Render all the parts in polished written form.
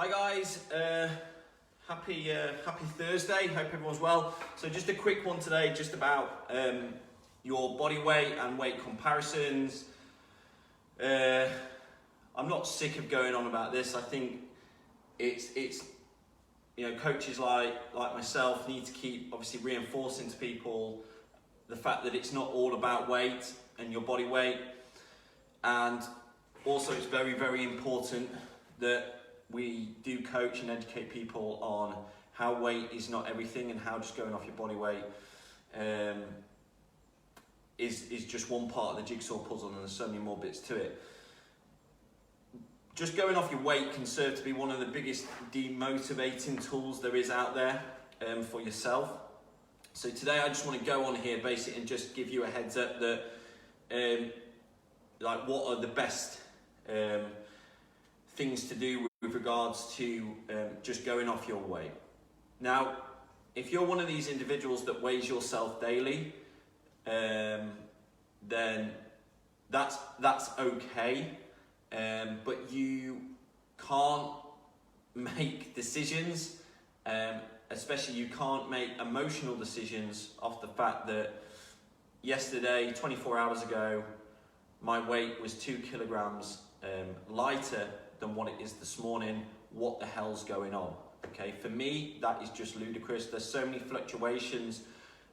Hi guys, happy Thursday, hope everyone's well. So just a quick one today, just about your body weight and weight comparisons. I'm not sick of going on about this. I think it's coaches like myself need to keep obviously reinforcing to people the fact that it's not all about weight and your body weight, and also it's very, very important that we do coach and educate people on how weight is not everything, and how just going off your body weight is just one part of the jigsaw puzzle, and there's so many more bits to it. Just going off your weight can serve to be one of the biggest demotivating tools there is out there for yourself. So today I just want to go on here basically and just give you a heads up that what are the best things to do with regards to just going off your weight. Now, if you're one of these individuals that weighs yourself daily, then that's okay, but you can't make decisions, especially you can't make emotional decisions off the fact that yesterday, 24 hours ago, my weight was 2 kilograms lighter than what it is this morning. What the hell's going on? Okay, for me, that is just ludicrous. There's so many fluctuations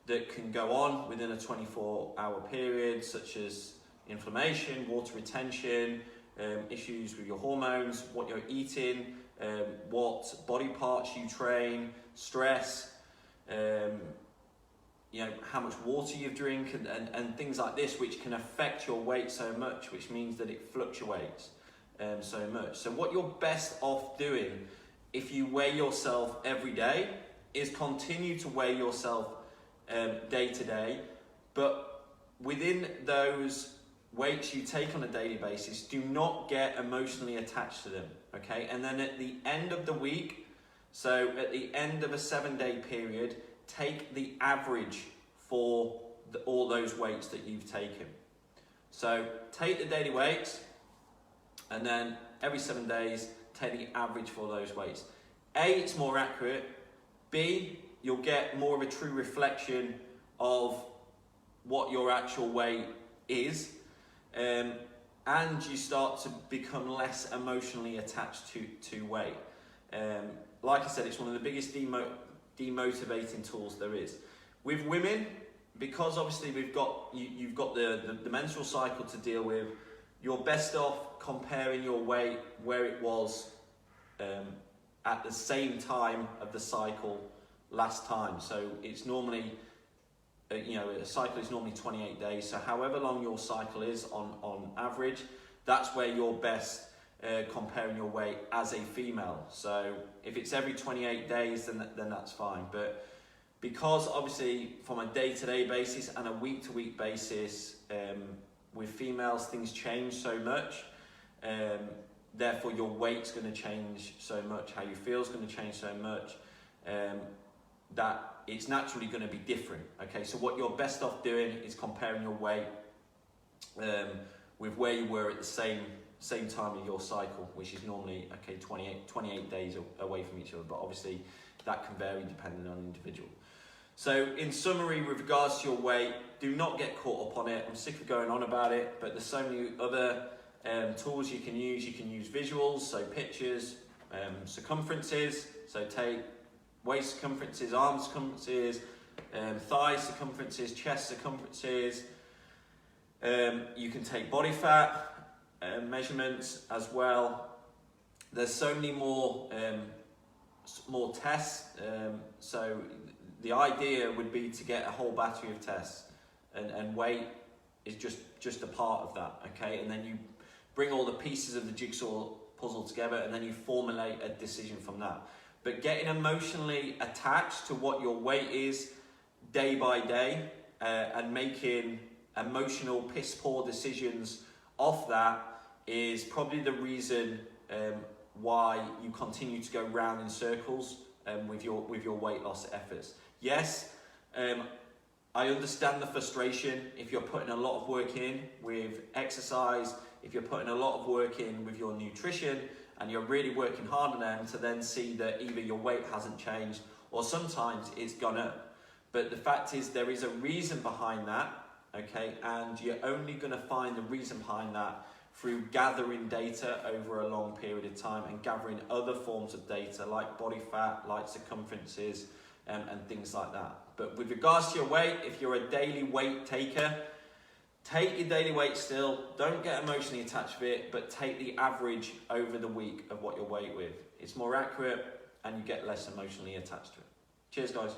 that can go on within a 24-hour period, such as inflammation, water retention, issues with your hormones, what you're eating, what body parts you train, stress, how much water you drink, and things like this, which can affect your weight so much, which means that it fluctuates so much. So what you're best off doing if you weigh yourself every day is continue to weigh yourself day to day, but within those weights you take on a daily basis, do not get emotionally attached to them, okay? And then at the end of the week, so at the end of a 7-day period, take the average for all those weights that you've taken. So take the daily weights, and then every 7 days, take the average for those weights. A, it's more accurate. B, you'll get more of a true reflection of what your actual weight is. And you start to become less emotionally attached to weight. Like I said, it's one of the biggest demotivating tools there is. With women, because obviously you've got the menstrual cycle to deal with, you're best off comparing your weight where it was at the same time of the cycle last time. So it's normally, a cycle is normally 28 days. So however long your cycle is on average, that's where you're best comparing your weight as a female. So if it's every 28 days, then that's fine. But because obviously from a day-to-day basis and a week-to-week basis, with females things change so much, therefore your weight's going to change so much, how you feel is going to change so much, that it's naturally going to be different. Okay, so what you're best off doing is comparing your weight with where you were at the same time of your cycle, which is normally 28 days away from each other, but obviously that can vary depending on the individual. So in summary, with regards to your weight, do not get caught up on it. I'm sick of going on about it, but there's so many other tools you can use. You can use visuals, so pictures, circumferences, so take waist circumferences, arm circumferences, thigh circumferences, chest circumferences. You can take body fat measurements as well. There's so many more tests. So the idea would be to get a whole battery of tests, and weight is just a part of that, okay? And then you bring all the pieces of the jigsaw puzzle together, and then you formulate a decision from that. But getting emotionally attached to what your weight is day by day, and making emotional piss poor decisions off that is probably the reason why you continue to go round in circles with your weight loss efforts. Yes, I understand the frustration if you're putting a lot of work in with exercise, if you're putting a lot of work in with your nutrition, and you're really working hard on them, to then see that either your weight hasn't changed or sometimes it's gone up. But the fact is, there is a reason behind that, okay? And you're only going to find the reason behind that through gathering data over a long period of time and gathering other forms of data like body fat, like circumferences, and things like that. But with regards to your weight, if you're a daily weight taker, take your daily weight still. Don't get emotionally attached with it, but take the average over the week of what you're weighed with. It's more accurate and you get less emotionally attached to it. Cheers, guys.